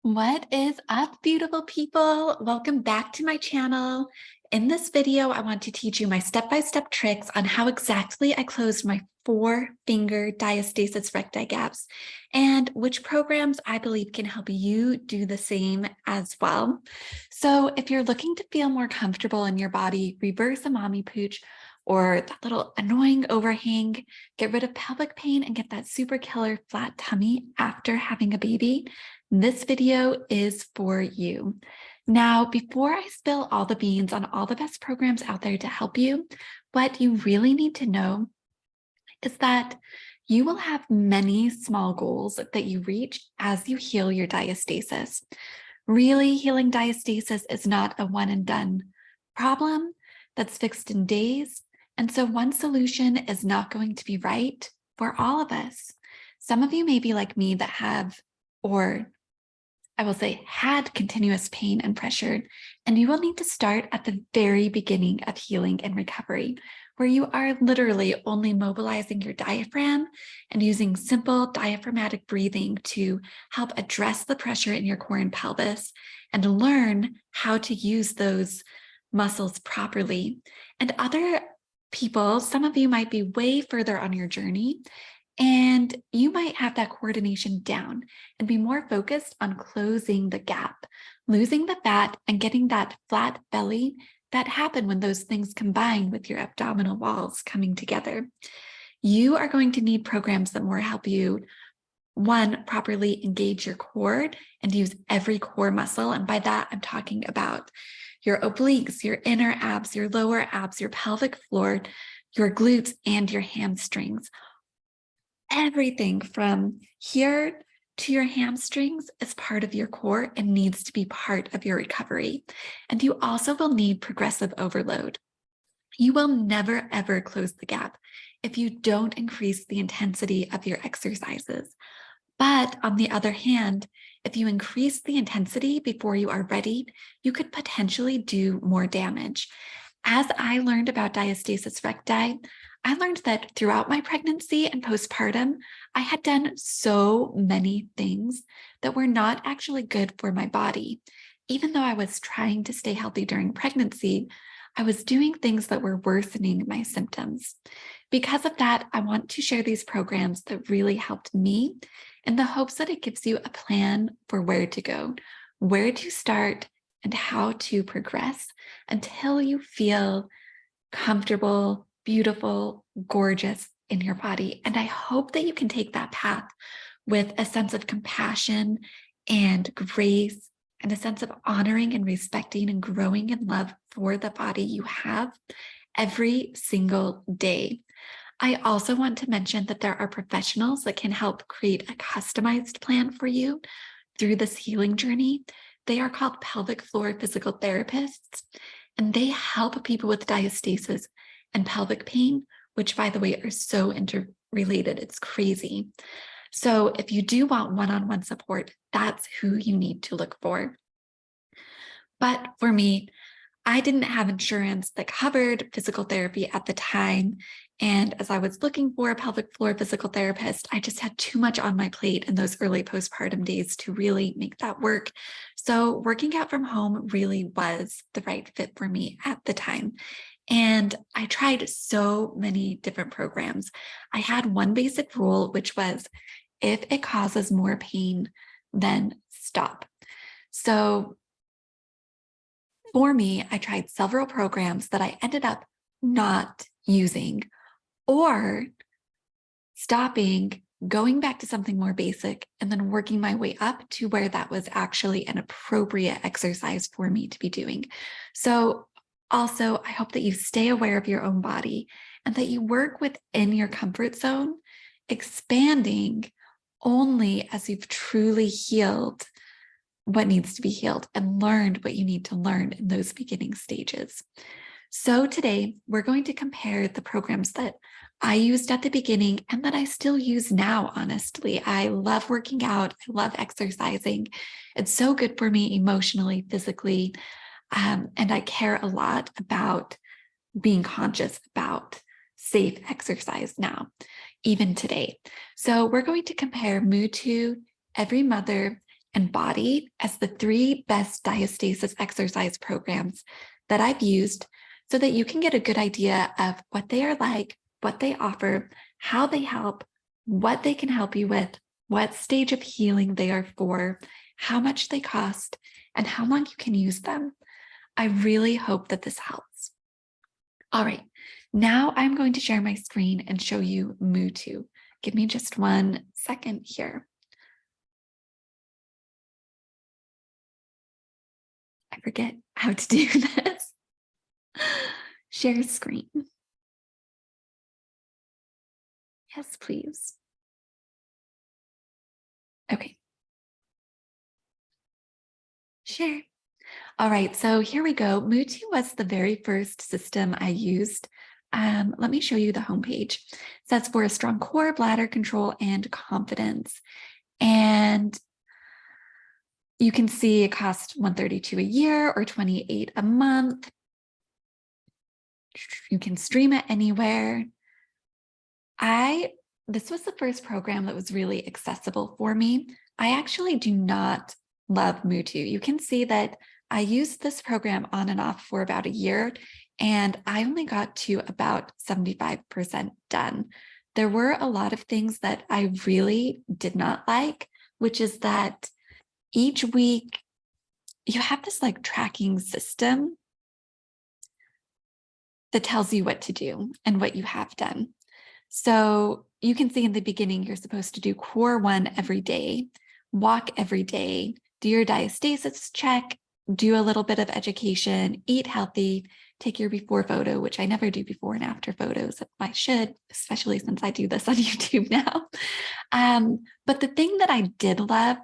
What is up, beautiful people? Welcome back to my channel. In this video, I want to teach you my step-by-step tricks on how exactly I closed my 4-finger diastasis recti gaps and which programs I believe can help you do the same as well. So if you're looking to feel more comfortable in your body, reverse a mommy pooch or that little annoying overhang, get rid of pelvic pain and get that super killer flat tummy after having a baby, this video is for you. Now, before I spill all the beans on all the best programs out there to help you, what you really need to know is that you will have many small goals that you reach as you heal your diastasis. Really, healing diastasis is not a one and done problem that's fixed in days. And so one solution is not going to be right for all of us. Some of you may be like me that have, or I will say, had continuous pain and pressure, and you will need to start at the very beginning of healing and recovery, where you are literally only mobilizing your diaphragm and using simple diaphragmatic breathing to help address the pressure in your core and pelvis and learn how to use those muscles properly. And other people, some of you might be way further on your journey, and you might have that coordination down and be more focused on closing the gap, losing the fat, and getting that flat belly that happen when those things combine with your abdominal walls coming together. You are going to need programs that more help you, one, properly engage your core and use every core muscle. And by that, I'm talking about your obliques, your inner abs, your lower abs, your pelvic floor, your glutes, and your hamstrings. Everything from here to your hamstrings is part of your core and needs to be part of your recovery. And you also will need progressive overload. You will never, ever close the gap if you don't increase the intensity of your exercises. But on the other hand, if you increase the intensity before you are ready, you could potentially do more damage. As I learned about diastasis recti, I learned that throughout my pregnancy and postpartum, I had done so many things that were not actually good for my body. Even though I was trying to stay healthy during pregnancy, I was doing things that were worsening my symptoms. Because of that, I want to share these programs that really helped me in the hopes that it gives you a plan for where to go, where to start, and how to progress until you feel comfortable, beautiful, gorgeous in your body. And I hope that you can take that path with a sense of compassion and grace and a sense of honoring and respecting and growing in love for the body you have every single day. I also want to mention that there are professionals that can help create a customized plan for you through this healing journey. They are called pelvic floor physical therapists, and they help people with diastasis and pelvic pain, which, by the way, are so interrelated. It's crazy. So if you do want one-on-one support, that's who you need to look for. But for me, I didn't have insurance that covered physical therapy at the time. And as I was looking for a pelvic floor physical therapist, I just had too much on my plate in those early postpartum days to really make that work. So working out from home really was the right fit for me at the time. And I tried so many different programs. I had one basic rule, which was if it causes more pain, then stop. So for me, I tried several programs that I ended up not using or stopping, going back to something more basic, and then working my way up to where that was actually an appropriate exercise for me to be doing. So also, I hope that you stay aware of your own body and that you work within your comfort zone, expanding only as you've truly healed what needs to be healed and learned what you need to learn in those beginning stages. So today we're going to compare the programs that I used at the beginning and that I still use now, honestly. I love working out. I love exercising. It's so good for me emotionally, physically, and I care a lot about being conscious about safe exercise now, even today. So we're going to compare Mutu, Every Mother, and Bodi as the 3 best diastasis exercise programs that I've used so that you can get a good idea of what they are like, what they offer, how they help, what they can help you with, what stage of healing they are for, how much they cost, and how long you can use them. I really hope that this helps. All right, now I'm going to share my screen and show you Mutu. Give me just 1 second here. I forget how to do this. Share screen. Yes, please. Okay. Share. All right, so here we go. Mutu was the very first system I used. Let me show you the homepage. It says for a strong core, bladder control, and confidence. And you can see it costs $132 a year or $28 a month. You can stream it anywhere. This was the first program that was really accessible for me. I actually do not love Mutu. You can see that I used this program on and off for about a year, and I only got to about 75% done. There were a lot of things that I really did not like, which is that each week you have this like tracking system that tells you what to do and what you have done. So you can see in the beginning, you're supposed to do core 1 every day, walk every day, do your diastasis check, do a little bit of education, eat healthy, take your before photo, which I never do before and after photos. I should, especially since I do this on YouTube now. But the thing that I did love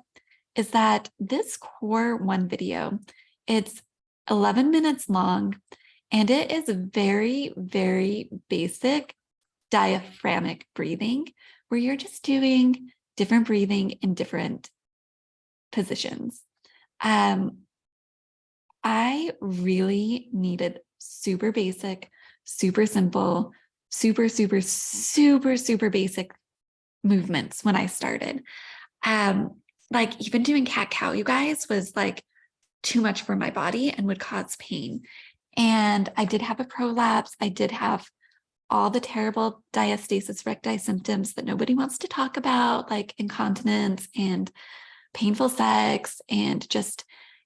is that this core 1 video, it's 11 minutes long, and it is very, very basic diaphragmic breathing, where you're just doing different breathing in different positions. I really needed super basic, super simple, super basic movements when I started. Like even doing cat-cow, you guys, was like too much for my body and would cause pain. And I did have a prolapse. I did have all the terrible diastasis recti symptoms that nobody wants to talk about, like incontinence and painful sex and just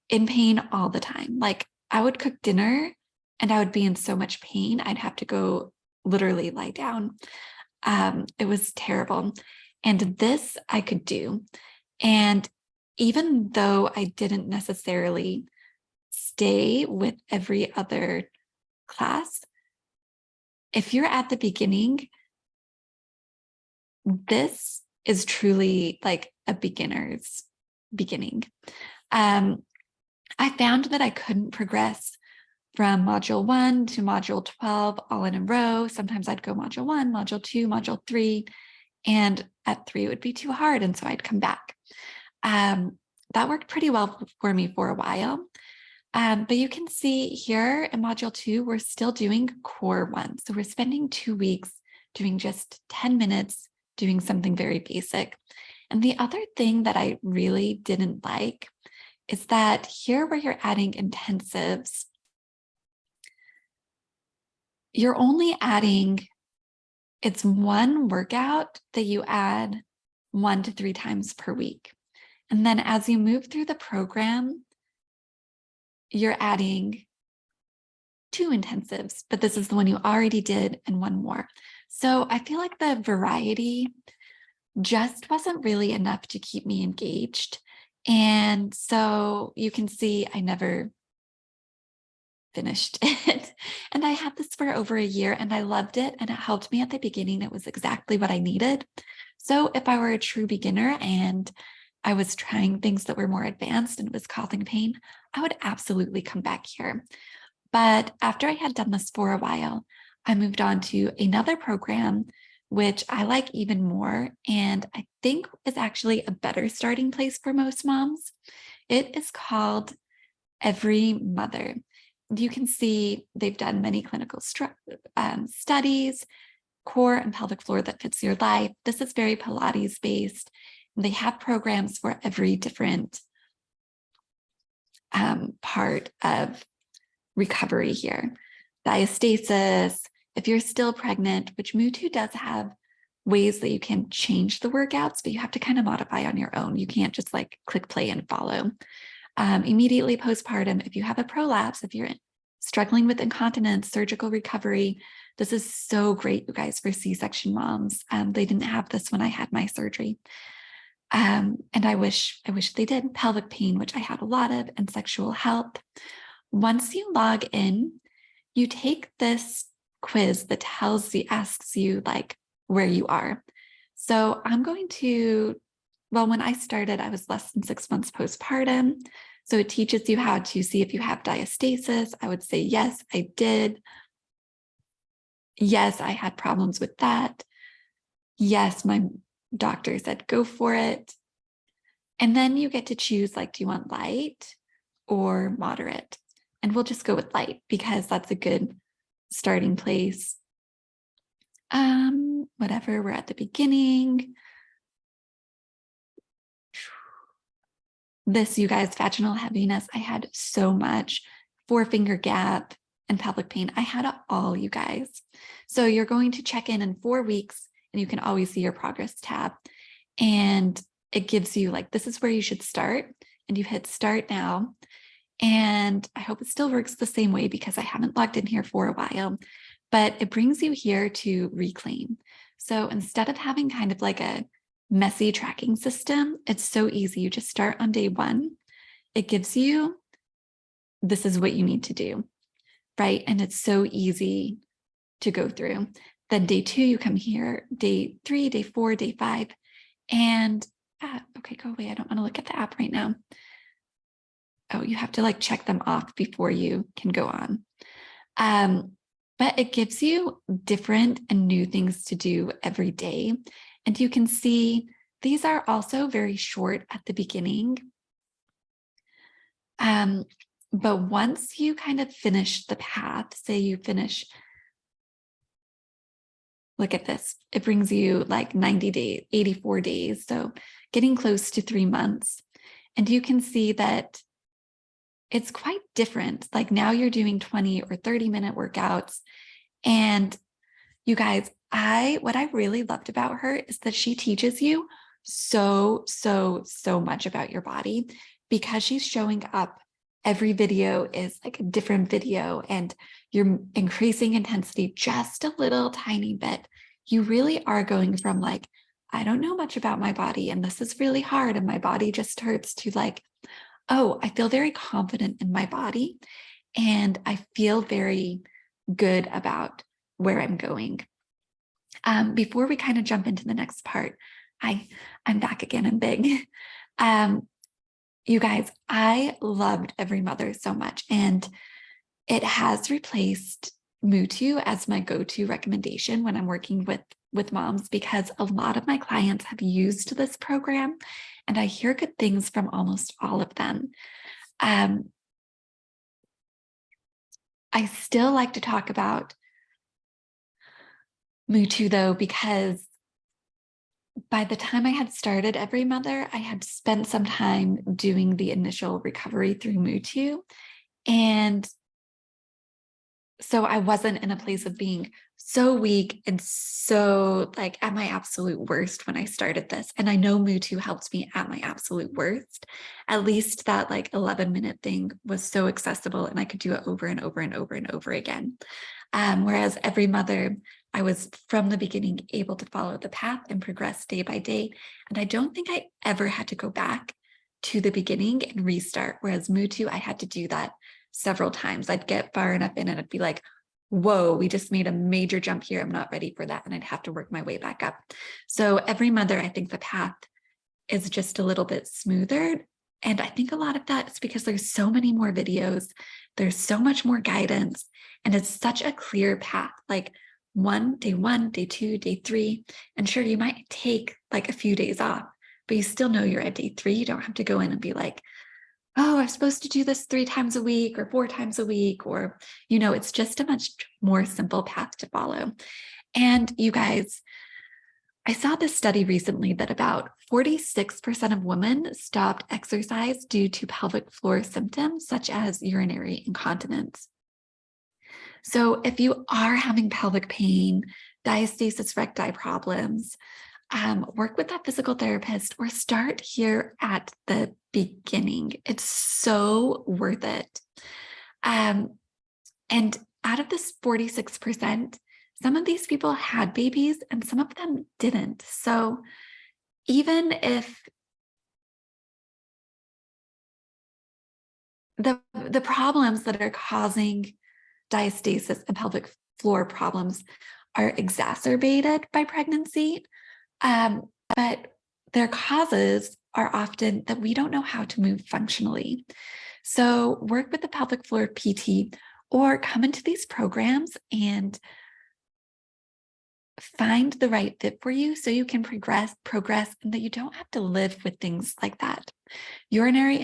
in pain all the time. Like I would cook dinner and I would be in so much pain, I'd have to go literally lie down. It was terrible. And this I could do. And even though I didn't necessarily stay with every other class, if you're at the beginning, this is truly like a beginner's beginning. I found that I couldn't progress from module 1 to module 12 all in a row. Sometimes I'd go module 1, module 2, module 3, and at 3 it would be too hard, and so I'd come back. That worked pretty well for me for a while. But you can see here in module 2, we're still doing core 1. So we're spending 2 weeks doing just 10 minutes, doing something very basic. And the other thing that I really didn't like is that here where you're adding intensives, you're only adding, it's 1 workout that you add 1 to 3 times per week. And then as you move through the program, you're adding 2 intensives, but this is the one you already did and 1 more. So I feel like the variety just wasn't really enough to keep me engaged. And so you can see I never finished it. And I had this for over a year and I loved it and it helped me at the beginning. It was exactly what I needed. So if I were a true beginner and I was trying things that were more advanced and it was causing pain, I would absolutely come back here. But after I had done this for a while, I moved on to another program, which I like even more, and I think is actually a better starting place for most moms. It is called Every Mother. You can see they've done many clinical studies, core and pelvic floor that fits your life. This is very Pilates based. They have programs for every different part of recovery here. Diastasis, if you're still pregnant, which Mutu does have ways that you can change the workouts, but you have to kind of modify on your own. You can't just like click play and follow. Immediately postpartum, if you have a prolapse, if you're struggling with incontinence, surgical recovery, this is so great, you guys, for C-section moms. They didn't have this when I had my surgery. And I wish they did. Pelvic pain, which I had a lot of, and sexual health. Once you log in, you take this quiz that asks you like where you are. So I'm going to, well, when I started, I was less than 6 months postpartum. So it teaches you how to see if you have diastasis. I would say, yes, I did. Yes, I had problems with that. Yes, my doctor said, go for it. And then you get to choose, like, do you want light or moderate? And we'll just go with light because that's a good starting place. Whatever, we're at the beginning. This, you guys, vaginal heaviness, I had so much. 4-finger gap and pelvic pain. I had it all, you guys. So you're going to check in 4 weeks and you can always see your progress tab. And it gives you like, this is where you should start. And you hit start now. And I hope it still works the same way because I haven't logged in here for a while, but it brings you here to reclaim. So instead of having kind of like a messy tracking system, it's so easy. You just start on day 1. It gives you, this is what you need to do, right? And it's so easy to go through. Then day 2, you come here, day 3, day 4, day 5, and okay, go away. I don't want to look at the app right now. Oh, you have to like check them off before you can go on. But it gives you different and new things to do every day. And you can see these are also very short at the beginning. But once you kind of finish the path, say you finish, look at this, it brings you like 90 days, 84 days. So getting close to 3 months. And you can see that it's quite different. Like now you're doing 20 or 30-minute workouts. And you guys, what I really loved about her is that she teaches you so much about your body because she's showing up. Every video is like a different video and you're increasing intensity just a little tiny bit. You really are going from like, I don't know much about my body and this is really hard and my body just hurts to like, oh, I feel very confident in my body and I feel very good about where I'm going. Before we kind of jump into the next part, I'm back again, I'm big. You guys, I loved Every Mother so much and it has replaced Mutu as my go-to recommendation when I'm working with moms because a lot of my clients have used this program and I hear good things from almost all of them. I still like to talk about Mutu though, because by the time I had started Every Mother, I had spent some time doing the initial recovery through Mutu. And so I wasn't in a place of being so weak and so like at my absolute worst when I started this. And I know Mutu helped me at my absolute worst. At least that like 11-minute thing was so accessible and I could do it over and over and over and over again. Whereas Every Mother, I was from the beginning able to follow the path and progress day by day. And I don't think I ever had to go back to the beginning and restart. Whereas Mutu, I had to do that several times. I'd get far enough in and I'd be like, whoa, we just made a major jump here. I'm not ready for that. And I'd have to work my way back up. So Every Mother, I think the path is just a little bit smoother. And I think a lot of that is because there's so many more videos. There's so much more guidance. And it's such a clear path. Like day one, day 2, day 3. And sure, you might take like a few days off, but you still know you're at day 3. You don't have to go in and be like, oh, I'm supposed to do this 3 times a week or 4 times a week, or, you know, it's just a much more simple path to follow. And you guys, I saw this study recently that about 46% of women stopped exercise due to pelvic floor symptoms such as urinary incontinence. So if you are having pelvic pain, diastasis recti problems, work with that physical therapist or start here at the beginning. It's so worth it. And out of this 46%, some of these people had babies and some of them didn't. So even if the problems that are causing diastasis and pelvic floor problems are exacerbated by pregnancy, but their causes are often that we don't know how to move functionally. So work with the pelvic floor PT or come into these programs and find the right fit for you so you can progress, and that you don't have to live with things like that. Urinary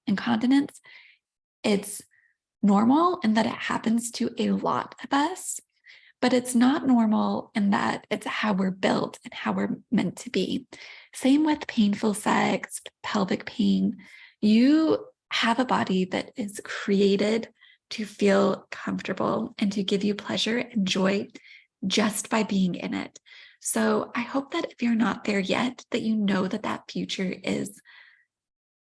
incontinence, it's normal in that it happens to a lot of us, but it's not normal in that it's how we're built and how we're meant to be. Same with painful sex, pelvic pain. You have a body that is created to feel comfortable and to give you pleasure and joy just by being in it. So I hope that if you're not there yet, that you know that that future is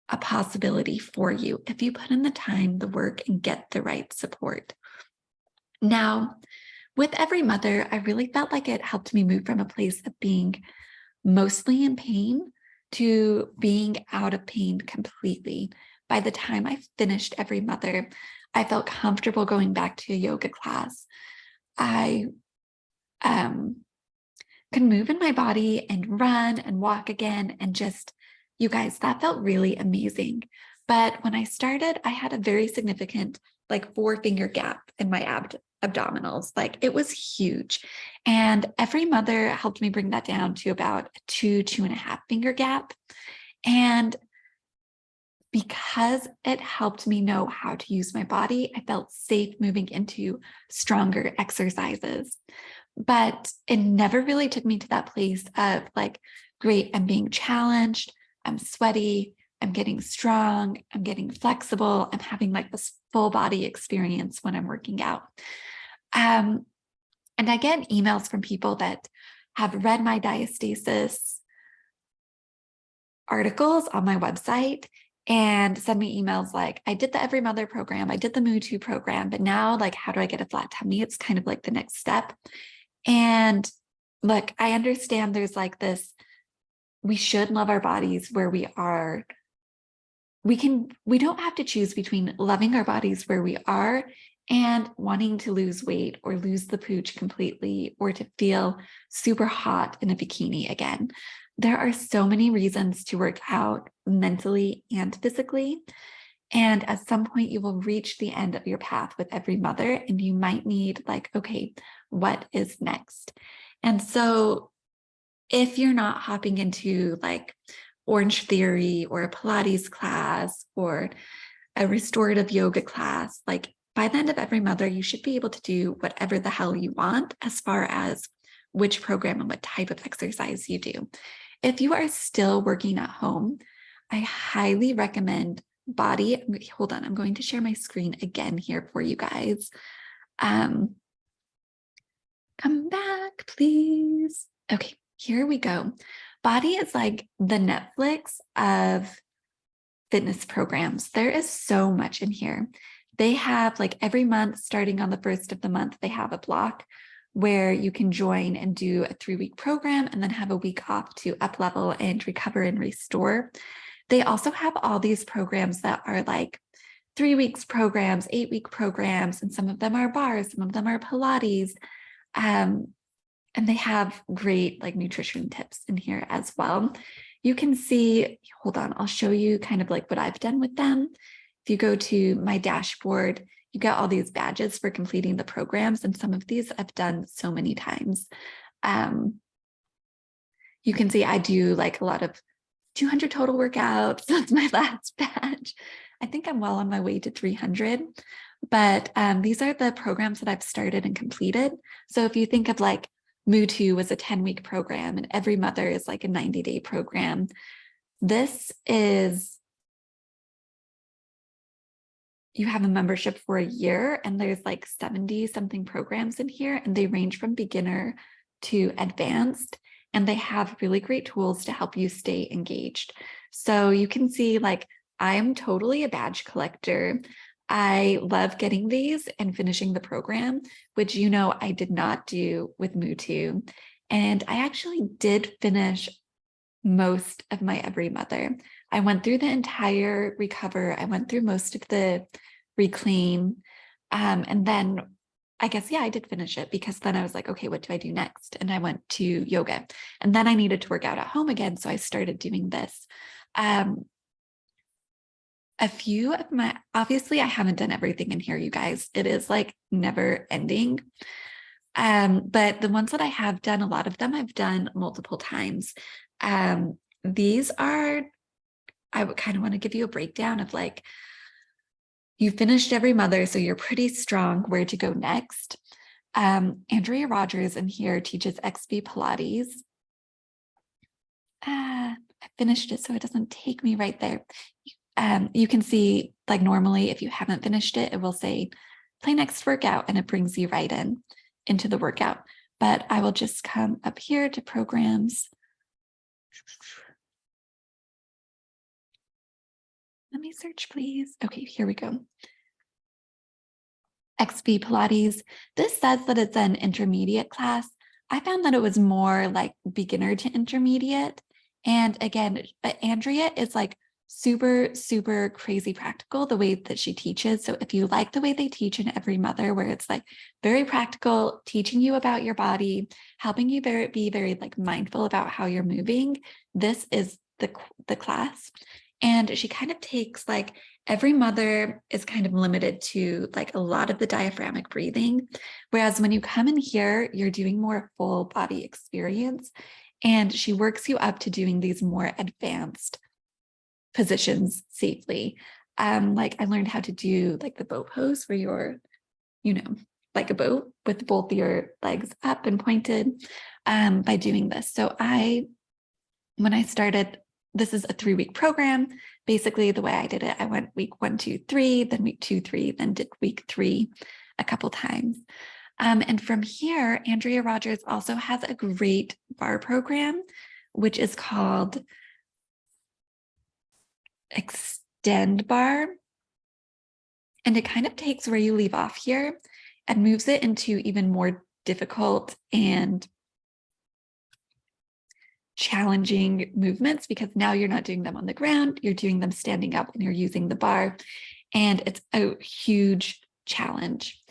a possibility for you if you put in the time, the work, and get the right support. Now, with Every Mother, I really felt like it helped me move from a place of being mostly in pain to being out of pain completely. By the time I finished Every Mother, I felt comfortable going back to a yoga class. I could move in my body and run and walk again. And just, you guys, that felt really amazing. But when I started, I had a very significant, like 4-finger gap in my abdominals. Like it was huge. And Every Mother helped me bring that down to about a 2.5 finger gap. And because it helped me know how to use my body, I felt safe moving into stronger exercises. But it never really took me to that place of like, great, I'm being challenged, I'm sweaty, I'm getting strong, I'm getting flexible, I'm having like this full body experience when I'm working out. And I get emails from people that have read my diastasis articles on my website and send me emails like, I did the Every Mother program, I did the Mutu program, but now like, how do I get a flat tummy? It's kind of like the next step. And look, I understand there's like this, we should love our bodies where we are. We don't have to choose between loving our bodies where we are and wanting to lose weight or lose the pooch completely or to feel super hot in a bikini again. There are so many reasons to work out mentally and physically. And at some point you will reach the end of your path with Every Mother and you might need like, okay, what is next? And so if you're not hopping into like Orange Theory or a Pilates class or a restorative yoga class, like by the end of Every Mother, you should be able to do whatever the hell you want as far as which program and what type of exercise you do. If you are still working at home, I highly recommend Bodi. Hold on, I'm going to share my screen again here for you guys. Come back, please. Okay, here we go. Bodi is like the Netflix of fitness programs. There is so much in here. They have like every month, starting on the first of the month, they have a block where you can join and do a 3-week program and then have a week off to up level and recover and restore. They also have all these programs that are like 3 weeks programs, 8-week programs, and some of them are bars, some of them are Pilates. And they have great like nutrition tips in here as well. You can see, hold on, I'll show you kind of like what I've done with them. If you go to my dashboard, you get all these badges for completing the programs. And some of these I've done so many times. You can see I do like a lot of 200 total workouts. That's my last badge. I think I'm well on my way to 300. But these are the programs that I've started and completed. So if you think of like Mutu was a 10-week program, and Every Mother is like a 90-day program. This is, you have a membership for a year, and there's like 70 something programs in here, and they range from beginner to advanced, and they have really great tools to help you stay engaged. So you can see, like, I'm totally a badge collector. I love getting these and finishing the program, which, you know, I did not do with Mutu. And I actually did finish most of my Every Mother. I went through the entire recover. I went through most of the reclaim. And then I guess, yeah, I did finish it, because then I was like, okay, what do I do next? And I went to yoga, and then I needed to work out at home again. So I started doing this. A few of my, obviously I haven't done everything in here, you guys. It is like never ending. But the ones that I have done, a lot of them I've done multiple times. These are, I would kind of want to give you a breakdown of, like, you finished Every Mother, so you're pretty strong. Where to go next? Andrea Rogers in here teaches XB Pilates. I finished it, so it doesn't take me right there. You can see, like, normally if you haven't finished it, it will say play next workout, and it brings you right into the workout. But I will just come up here to programs. Let me search, please. Okay, here we go. XB Pilates. This says that it's an intermediate class. I found that it was more like beginner to intermediate. And again, Andrea is like super, super crazy practical the way that she teaches. So if you like the way they teach in Every Mother, where it's like very practical, teaching you about your body, helping you be very like mindful about how you're moving, this is the class. And she kind of takes, like, Every Mother is kind of limited to like a lot of the diaphragmic breathing. Whereas when you come in here, you're doing more full body experience. And she works you up to doing these more advanced positions safely. Like, I learned how to do like the boat pose, where you're, you know, like a boat with both your legs up and pointed, by doing this. So when I started, this is a 3-week program. Basically, the way I did it, I went week 1, 2, 3, then week 2, 3, then did week 3 a couple times. And from here, Andrea Rogers also has a great bar program, which is called Extend Bar. And it kind of takes where you leave off here and moves it into even more difficult and challenging movements, because now you're not doing them on the ground, you're doing them standing up, and you're using the bar. And it's a huge challenge.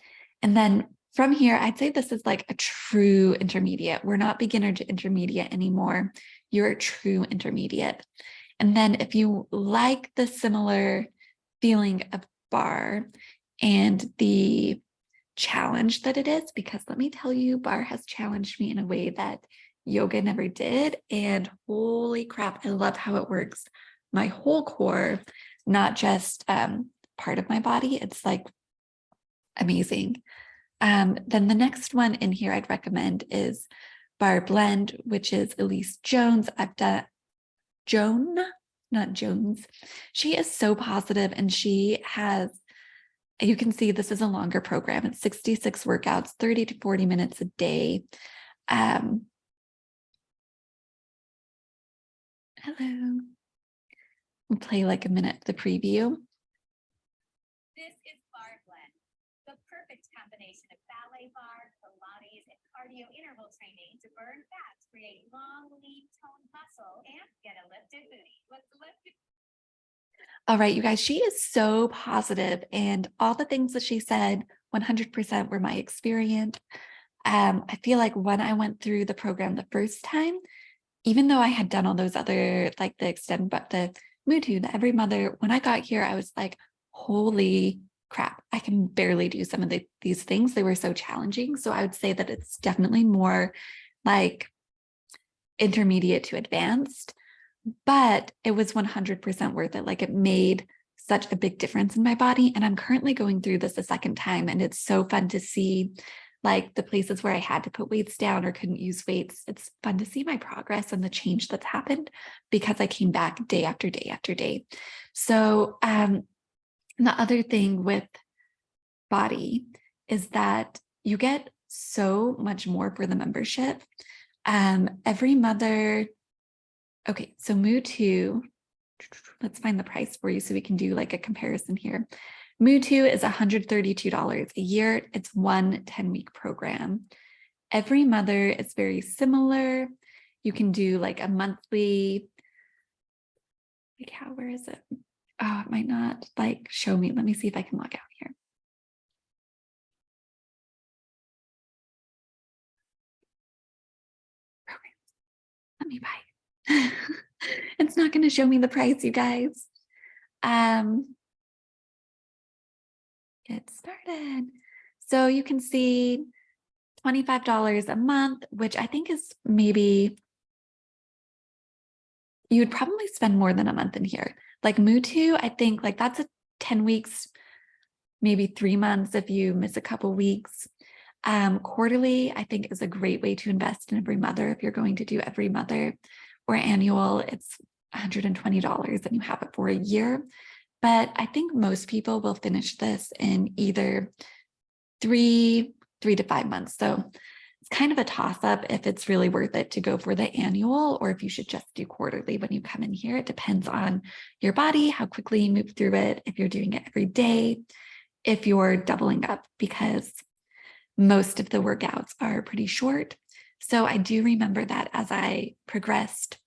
And then from here, I'd say this is like a true intermediate. We're not beginner to intermediate anymore. You're a true intermediate. And then if you like the similar feeling of bar and the challenge that it is, because let me tell you, bar has challenged me in a way that yoga never did. And holy crap, I love how it works my whole core, not just part of my body. It's like amazing. Then the next one in here I'd recommend is Bar Blend, which is Elise Jones. I've done not Jones. She is so positive, and she has, you can see this is a longer program. It's 66 workouts, 30 to 40 minutes a day. Hello. We'll play like a minute, the preview. This is Bar Blend, the perfect combination of ballet bar, Pilates, and cardio interval training to burn fat, create long, lean, toned muscle, and get a lifted booty. What's lifted? All right, you guys, she is so positive, and all the things that she said 100% were my experience. I feel like when I went through the program the first time, even though I had done all those other, like the Extend, but the Mutu, the Every Mother, when I got here, I was like, holy crap, I can barely do some of these things. They were so challenging. So I would say that it's definitely more like intermediate to advanced, but it was 100% worth it. Like, it made such a big difference in my body. And I'm currently going through this a second time, and it's so fun to see like the places where I had to put weights down or couldn't use weights. It's fun to see my progress and the change that's happened because I came back day after day after day. So the other thing with Bodi is that you get so much more for the membership. Every mother, okay, so Mutu, let's find the price for you so we can do like a comparison here. Mutu is $132 a year. It's one 10-week program. Every mother is very similar. You can do like a monthly, like where is it? Oh, it might not like show me. Let me see if I can log out here. Let me buy. It's not going to show me the price, you guys. Get started. So you can see $25 a month, which I think is maybe, you would probably spend more than a month in here. Like Mutu, I think like that's a 10 weeks, maybe 3 months if you miss a couple weeks. Quarterly, I think, is a great way to invest in every mother. If you're going to do every mother, or annual, it's $120 and you have it for a year. But I think most people will finish this in either three to 5 months. So it's kind of a toss-up if it's really worth it to go for the annual or if you should just do quarterly when you come in here. It depends on your body, how quickly you move through it, if you're doing it every day, if you're doubling up, because most of the workouts are pretty short. So I do remember that as I progressed,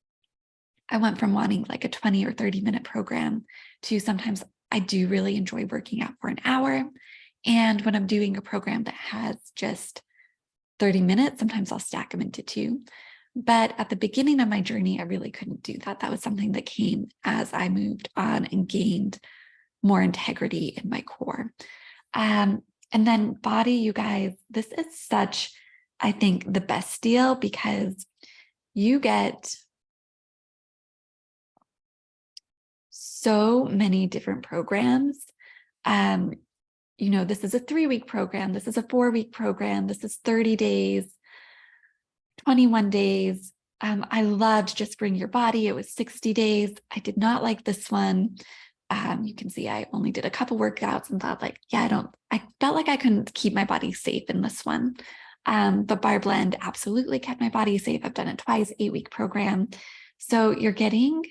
I went from wanting like a 20 or 30-minute program to sometimes I do really enjoy working out for an hour. And when I'm doing a program that has just 30 minutes, sometimes I'll stack them into 2. But at the beginning of my journey, I really couldn't do that. That was something that came as I moved on and gained more integrity in my core. And then Bodi, you guys, this is such, I think, the best deal because you get so many different programs. This is a 3-week program. This is a 4-week program. This is 30 days, 21 days. I loved Just Bring Your Body. It was 60 days. I did not like this one. You can see I only did a couple workouts and thought like, yeah, I felt like I couldn't keep my body safe in this one. But Bar Blend absolutely kept my body safe. I've done it twice, 8-week program. So you're getting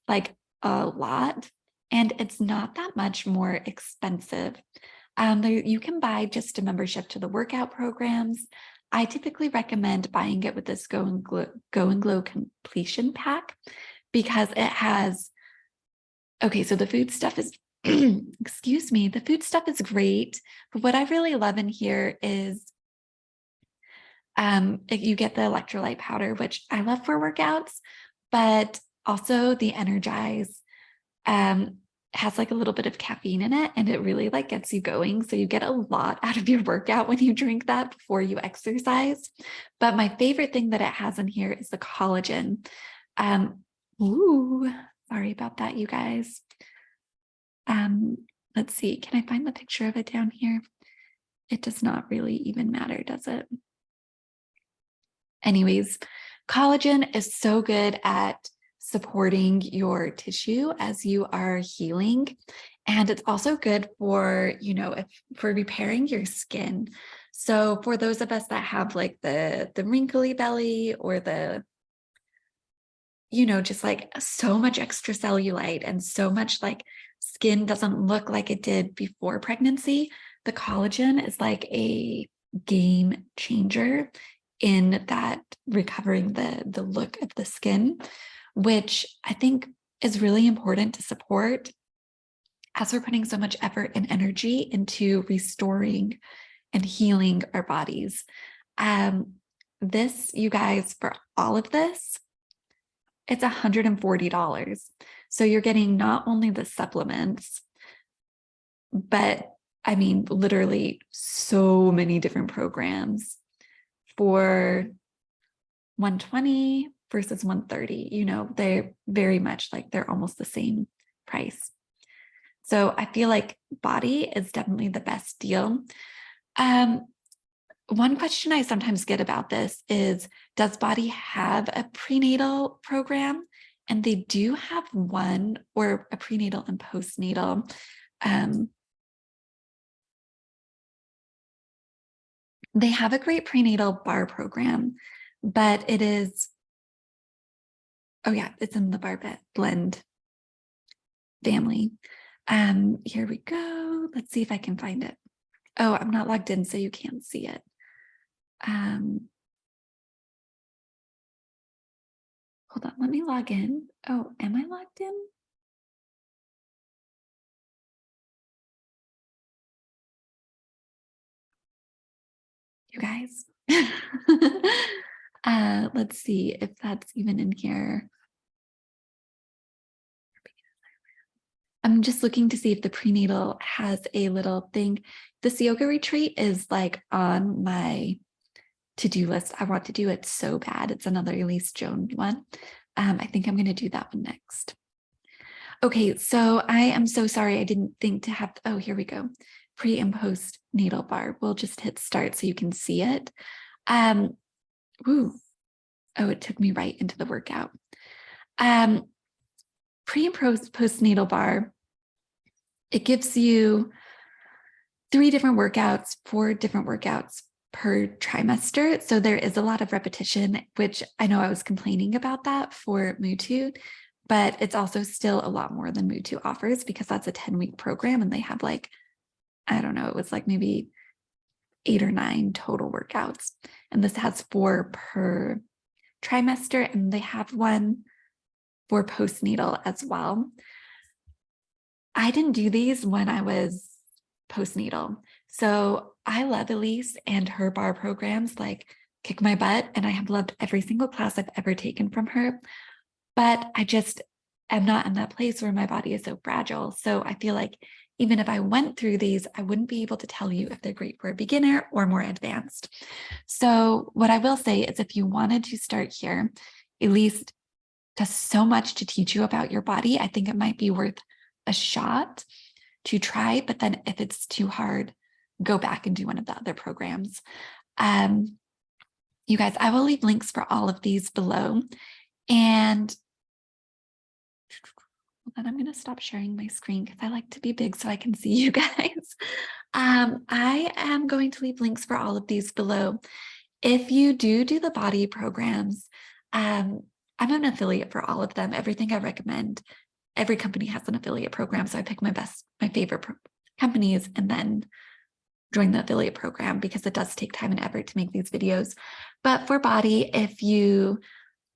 like a lot and it's not that much more expensive. You can buy just a membership to the workout programs. I typically recommend buying it with this Go and Glow completion pack because it has, okay, so the food stuff is, excuse me, the food stuff is great. But what I really love in here is you get the electrolyte powder, which I love for workouts, but also the Energize has like a little bit of caffeine in it and it really like gets you going. So you get a lot out of your workout when you drink that before you exercise. But my favorite thing that it has in here is the collagen. Sorry about that, you guys. Let's see, can I find the picture of it down here? It does not really even matter, does it? Anyways, collagen is so good at supporting your tissue as you are healing. And it's also good for, for repairing your skin. So for those of us that have like the wrinkly belly or the, just like so much extra cellulite and so much like skin doesn't look like it did before pregnancy, the collagen is like a game changer in that recovering the look of the skin, which I think is really important to support as we're putting so much effort and energy into restoring and healing our bodies. This, you guys, for all of this, it's $140. So you're getting not only the supplements, but I mean, literally so many different programs for $120 versus $130. They're very much like they're almost the same price. So I feel like Bodi is definitely the best deal. one question I sometimes get about this is, does Bodi have a prenatal program? And they do have one, or a prenatal and postnatal. They have a great prenatal bar program, but it is, oh yeah, it's in the bar blend family. Here we go. Let's see if I can find it. Oh, I'm not logged in, so you can't see it. Hold on, let me log in. Oh, am I logged in? You guys. Let's see if that's even in here. I'm just looking to see if the prenatal has a little thing. This yoga retreat is like on my to-do list. I want to do it so bad. It's another Elise Jones one. I think I'm going to do that one next. Okay, so I am so sorry. I didn't think to have, oh, here we go. Pre and post natal bar. We'll just hit start so you can see it. Ooh. Oh, it took me right into the workout. Pre and postnatal bar, it gives you 4 different workouts per trimester. So there is a lot of repetition, which I know I was complaining about that for Mutu, but it's also still a lot more than Mutu offers because that's a 10-week program and they have like, I don't know, it was like maybe 8 or 9 total workouts. And this has 4 per trimester, and they have one for postnatal as well. I didn't do these when I was postnatal. So I love Elise and her bar programs like kick my butt, and I have loved every single class I've ever taken from her. But I just am not in that place where my body is so fragile. So I feel like even if I went through these, I wouldn't be able to tell you if they're great for a beginner or more advanced. So what I will say is if you wanted to start here, Elise does so much to teach you about your body. I think it might be worth a shot to try, but then if it's too hard, go back and do one of the other programs. You guys, I will leave links for all of these below. And then I'm going to stop sharing my screen because I like to be big so I can see you guys. I am going to leave links for all of these below. If you do the Bodi programs, I'm an affiliate for all of them. Everything I recommend, every company has an affiliate program. So I pick my favorite companies and then join the affiliate program because it does take time and effort to make these videos. But for Bodi, if you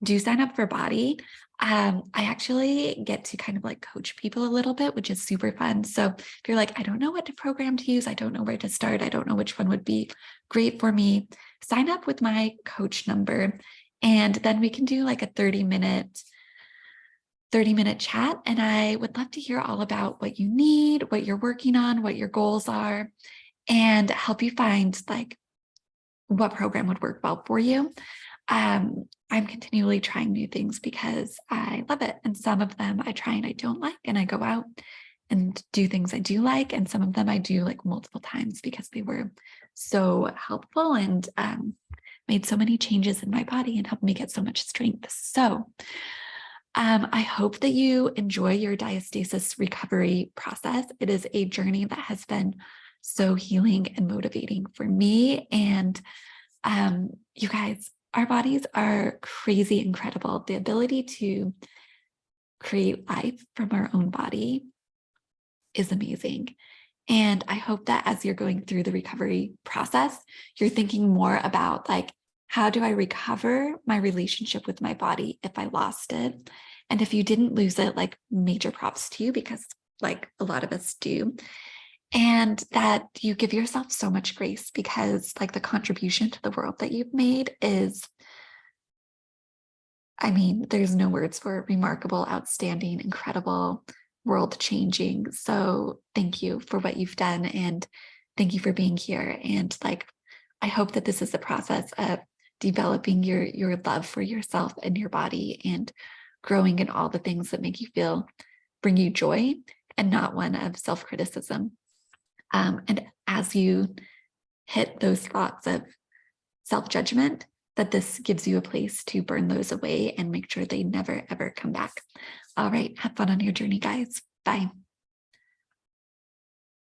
do sign up for Bodi, I actually get to kind of like coach people a little bit, which is super fun. So if you're like, I don't know what program to use, I don't know where to start, I don't know which one would be great for me, sign up with my coach number. And then we can do like a 30-minute chat. And I would love to hear all about what you need, what you're working on, what your goals are, and help you find like what program would work well for you. I'm continually trying new things because I love it. And some of them I try and I don't like, and I go out and do things I do like. And some of them I do like multiple times because they were so helpful and made so many changes in my body and helped me get so much strength. So I hope that you enjoy your diastasis recovery process. It is a journey that has been so healing and motivating for me. And you guys, our bodies are crazy incredible. The ability to create life from our own body is amazing. And I hope that as you're going through the recovery process, you're thinking more about like, how do I recover my relationship with my body if I lost it? And if you didn't lose it, like major props to you because like a lot of us do. And that you give yourself so much grace because like the contribution to the world that you've made is, I mean, there's no words for it. Remarkable, outstanding, incredible, world-changing. So thank you for what you've done and thank you for being here. And like, I hope that this is the process of developing your love for yourself and your body and growing in all the things that make you bring you joy and not one of self-criticism. And as you hit those thoughts of self-judgment, that this gives you a place to burn those away and make sure they never, ever come back. All right, have fun on your journey, guys. Bye.